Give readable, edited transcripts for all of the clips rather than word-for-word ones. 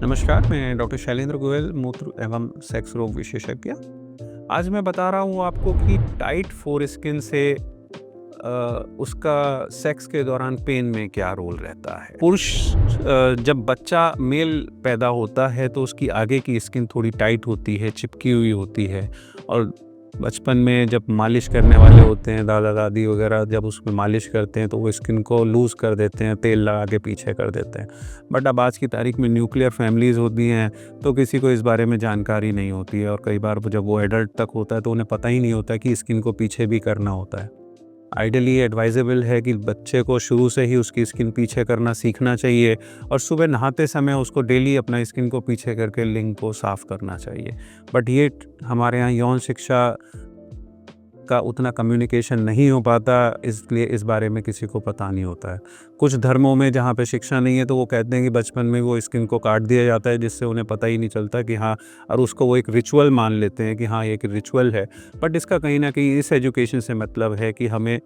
नमस्कार, मैं डॉक्टर शैलेंद्र गोयल, मूत्र एवं सेक्स रोग विशेषज्ञ। आज मैं बता रहा हूँ आपको कि टाइट फोरस्किन से उसका सेक्स के दौरान पेन में क्या रोल रहता है। पुरुष जब बच्चा मेल पैदा होता है तो उसकी आगे की स्किन थोड़ी टाइट होती है, चिपकी हुई होती है और बचपन में जब मालिश करने वाले होते हैं, दादा दादी वगैरह जब उसमें मालिश करते हैं तो वो स्किन को लूज़ कर देते हैं, तेल लगा के पीछे कर देते हैं। बट अब आज की तारीख में न्यूक्लियर फैमिलीज़ होती हैं तो किसी को इस बारे में जानकारी नहीं होती है और कई बार जब वो एडल्ट तक होता है तो उन्हें पता ही नहीं होता कि स्किन को पीछे भी करना होता है। आइडियली एडवाइजेबल है कि बच्चे को शुरू से ही उसकी स्किन पीछे करना सीखना चाहिए और सुबह नहाते समय उसको डेली अपना स्किन को पीछे करके लिंग को साफ़ करना चाहिए। बट ये हमारे यहाँ यौन शिक्षा का उतना कम्युनिकेशन नहीं हो पाता, इसलिए इस बारे में किसी को पता नहीं होता है। कुछ धर्मों में जहाँ पे शिक्षा नहीं है तो वो कहते हैं कि बचपन में वो स्किन को काट दिया जाता है, जिससे उन्हें पता ही नहीं चलता कि हाँ, और उसको वो एक रिचुअल मान लेते हैं कि हाँ, ये एक रिचुअल है। बट इसका कहीं न कहीं इस एजुकेशन से मतलब है कि हमें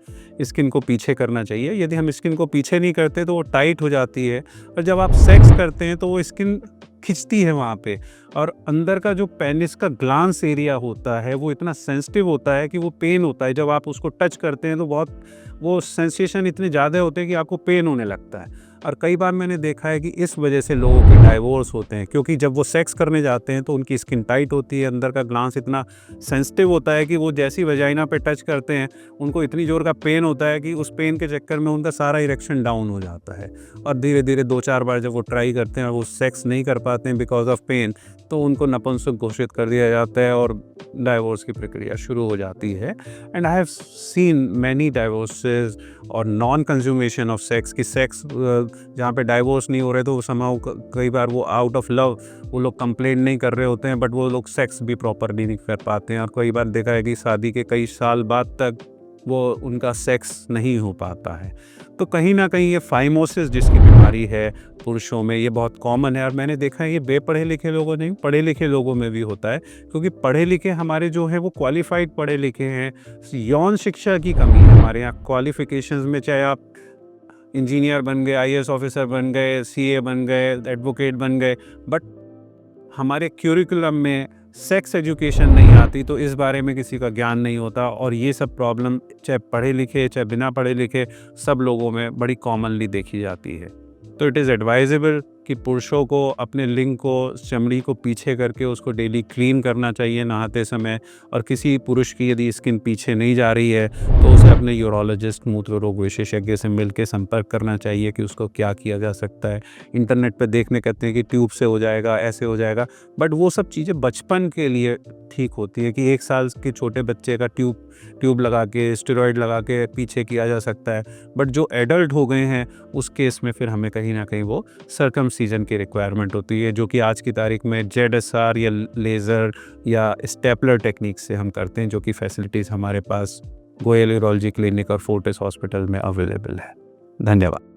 स्किन को पीछे करना चाहिए। यदि हम स्किन को पीछे नहीं करते तो वो टाइट हो जाती है और जब आप सेक्स करते हैं तो वो स्किन खिंचती है वहाँ पे और अंदर का जो पेनिस का ग्लांस एरिया होता है वो इतना सेंसिटिव होता है कि वो पेन होता है। जब आप उसको टच करते हैं तो बहुत वो सेंसेशन इतने ज़्यादा होते हैं कि आपको पेन होने लगता है। और कई बार मैंने देखा है कि इस वजह से लोगों के डाइवोर्स होते हैं, क्योंकि जब वो सेक्स करने जाते हैं तो उनकी स्किन टाइट होती है, अंदर का ग्लांस इतना सेंसिटिव होता है कि वो जैसी वजाइना पे टच करते हैं उनको इतनी ज़ोर का पेन होता है कि उस पेन के चक्कर में उनका सारा इरेक्शन डाउन हो जाता है। और धीरे धीरे 2-4 बार जब वो ट्राई करते हैं और वो सेक्स नहीं कर पाते हैं बिकॉज ऑफ पेन, तो उनको नपुंसक घोषित कर दिया जाता है और डाइवोर्स की प्रक्रिया शुरू हो जाती है। And I have seen many divorces और नॉन कंज्यूमेशन ऑफ सेक्स की सेक्स जहाँ पे डाइवोर्स नहीं हो रहे तो समाउ कई बार वो आउट ऑफ लव वो लोग कंप्लेंट नहीं कर रहे होते हैं, बट वो लोग सेक्स भी प्रॉपरली नहीं कर पाते हैं और कई बार देखा है कि शादी के कई साल बाद तक वो उनका सेक्स नहीं हो पाता है। तो कहीं ना कहीं ये फाइमोसिस जिसकी बीमारी है पुरुषों में, ये बहुत कॉमन है और मैंने देखा है ये बेपढ़े लिखे लोगों नहीं, पढ़े लिखे लोगों में भी होता है, क्योंकि पढ़े लिखे हमारे जो हैं वो क्वालिफाइड पढ़े लिखे हैं। यौन शिक्षा की कमी है हमारे यहाँ क्वालिफिकेशंस में, चाहे आप इंजीनियर बन गए, आईएएस ऑफिसर बन गए, सीए बन गए, एडवोकेट बन गए, बट हमारे क्यूरिकुलम में सेक्स एजुकेशन नहीं आती, तो इस बारे में किसी का ज्ञान नहीं होता और ये सब प्रॉब्लम चाहे पढ़े लिखे चाहे बिना पढ़े लिखे सब लोगों में बड़ी कॉमनली देखी जाती है। तो इट इज़ एडवाइजेबल कि पुरुषों को अपने लिंग को, चमड़ी को पीछे करके उसको डेली क्लीन करना चाहिए नहाते समय, और किसी पुरुष की यदि स्किन पीछे नहीं जा रही है तो उसे अपने यूरोलॉजिस्ट, मूत्र रोग विशेषज्ञ से मिलकर संपर्क करना चाहिए कि उसको क्या किया जा सकता है। इंटरनेट पे देखने कहते हैं कि ट्यूब से हो जाएगा, ऐसे हो जाएगा, बट वो सब चीज़ें बचपन के लिए ठीक होती है कि 1 साल के छोटे बच्चे का ट्यूब लगा के, स्टेरॉइड लगा के पीछे किया जा सकता है। बट जो एडल्ट हो गए हैं उस केस में फिर हमें कहीं ना कहीं वो सर्कमसीजन की रिक्वायरमेंट होती है, जो कि आज की तारीख में जेडएसआर या लेज़र या स्टेपलर टेक्निक से हम करते हैं, जो कि फैसिलिटीज़ हमारे पास गोयल यूरोलॉजी क्लिनिक और फोर्टिस हॉस्पिटल में अवेलेबल है। धन्यवाद।